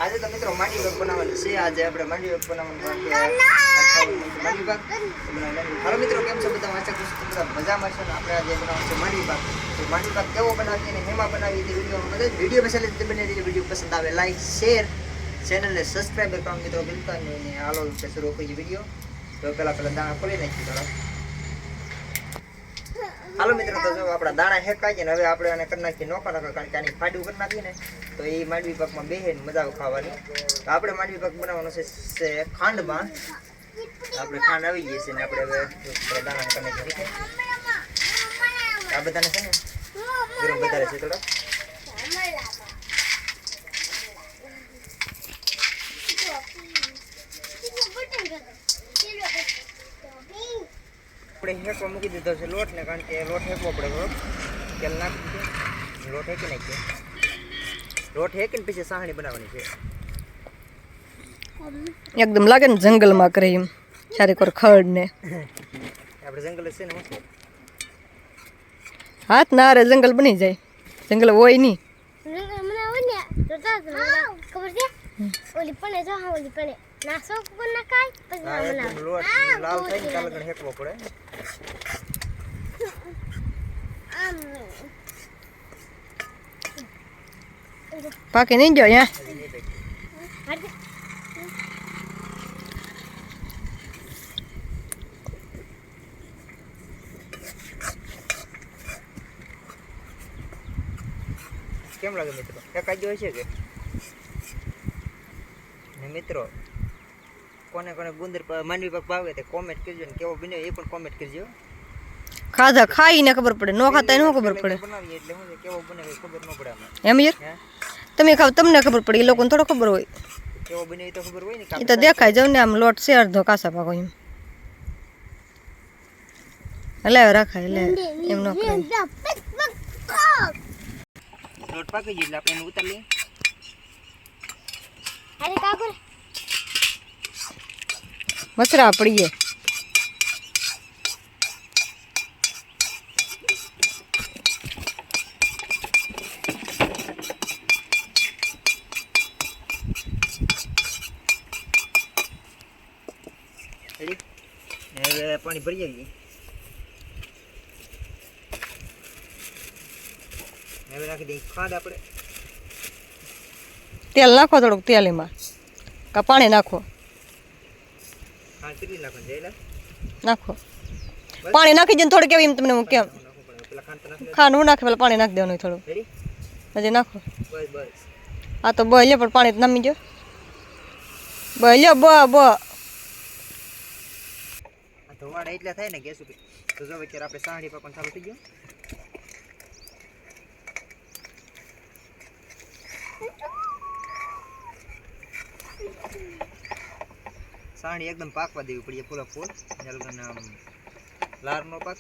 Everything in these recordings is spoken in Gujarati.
આજે તો મિત્રો માંડવી પાક બનાવવાનું છે. આજે આપણે માંડવી પાક બનાવવાનું માંડવી પાક. હાલો મિત્રો, કેમ છો બધા? વાંચા કુછ બધા મજામાં છે ને? આપણે આજે બનાવવાનું છે માંડવી પાક. તો માંડવી પાક કેવો બનાવીએ અને હેમાં બનાવીએ તે વિડીયો પસંદ બને વિડીયો પસંદ આવે લાઈક શેર, ચેનલને સબસ્ક્રાઈબ કરવાનું મિત્રો બિલકુલ નહીં. હાલો શરૂ કરીએ વિડીયો. તો પહેલા દાણા ખોલી નાખીએ થોડા. હાલો મિત્રો, તો જો આપણા દાણા હેકાઈ છે ને હવે આપણે આને કરી નાખીએ નોખા નોખા, કારણ કે આની ફાડું કરી નાખીએ ને તો એ માંડવી પાકમાં બેહે ને મજા આવે ખાવાની. તો આપણે માંડવી પાક બનાવવાનો છે ખાંડમાં. આપણે ખાંડ આવી ગઈ છે ને આપણે હવે દાણા કરી નાખીએ. આ બધાને છે ને ગરમ વધારે છે થોડા. આપણે હેકવા મૂકી દીધો છે લોટ ને, કારણ કે લોટ હેકવો પડે થોડોક. તેલ નાખી દીધું, લોટ હેકી નાખીએ. લોટ હેકીને પછી સાહણી બનાવવાની છે. એકદમ લાગે ને જંગલમાં કરે એમ ચારેક વાર ખડ ને. આપણે જંગલ છે ને હાથ ના રે જંગલ બની જાય. જંગલ હોય નહીં. લાલ થઈને કાલગણ હેકવો પડે. પાકી નહીં જો યા. કેમ લાગે મિત્રો? હેકાઈ ગયો છે કે? ને મિત્રો, કોને કોને ગુંદર માંડવી પાક ભાવે તે કોમેન્ટ કરજો ને કેવો બન્યો એ પણ કોમેન્ટ કરજો. ખાધા ખાઈને ખબર પડે, નો ખાતા નો ખબર પડે. બનાવીએ એટલે શું છે કેવો બને ખબર ન પડે આમાં. એમ યાર તમે ખાવ તમને ખબર પડે, એ લોકોને થોડો ખબર હોય. કેવો બને એ તો ખબર હોય ને. એ તો દેખાય જાવ ને આમ લોટ છે અડધો કાસા પાકો એમ. હલાવ રાખાય એટલે એમ ન કરે. લોટ પાકી ગયો એટલે આપણે એને ઉતારી લઈએ. અરે કાકર મસરા પડીએ. હવે પાણી ભરી આવીએ. હવે નાખી દઈએ ખાંડ. આપણે તેલ નાખો થોડુંક, તેલ એમાં કા પાણી નાખો. ખાંડ કેટલી નાખવાની જાય? નાખો પાણી નાખી દે થોડુંક. કેવી એમ તમને હું કેમ પેલા ખાંડ તો નાખી ખાંડ હું નાખે પેલા પાણી નાખી દેવાનું થોડું. રેડી? હજી નાખો. બસ બસ. આ તો બોલ્યો પણ પાણી નામી ગયો. બોલ્યો બ ધોવાડા એટલા થાય ને ગેસ ઉપર. તો જો અત્યારે આપણે સાહણી પાકવાનું ચાલુ થઈ ગયું. સાહણી એકદમ પાકવા દેવી પડીએ પૂરા ફૂલ. લાર નો પાક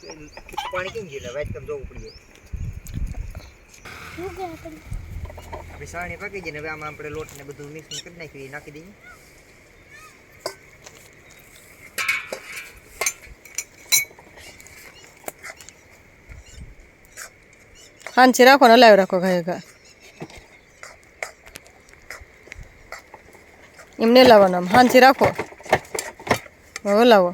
પાણી કેમ છે વાઇટ કમ જોવું પડીએ. આપણી સાહણી પાકી જાય ને હવે આમાં આપણે લોટ ને બધું મિક્સ કરી નાખી નાખી દઈએ. હાંચી રાખો ને હલાવી રાખો ઘા ઘા. એમ નહીં લાવવાનું, આમ હાંચી રાખો હલાવો.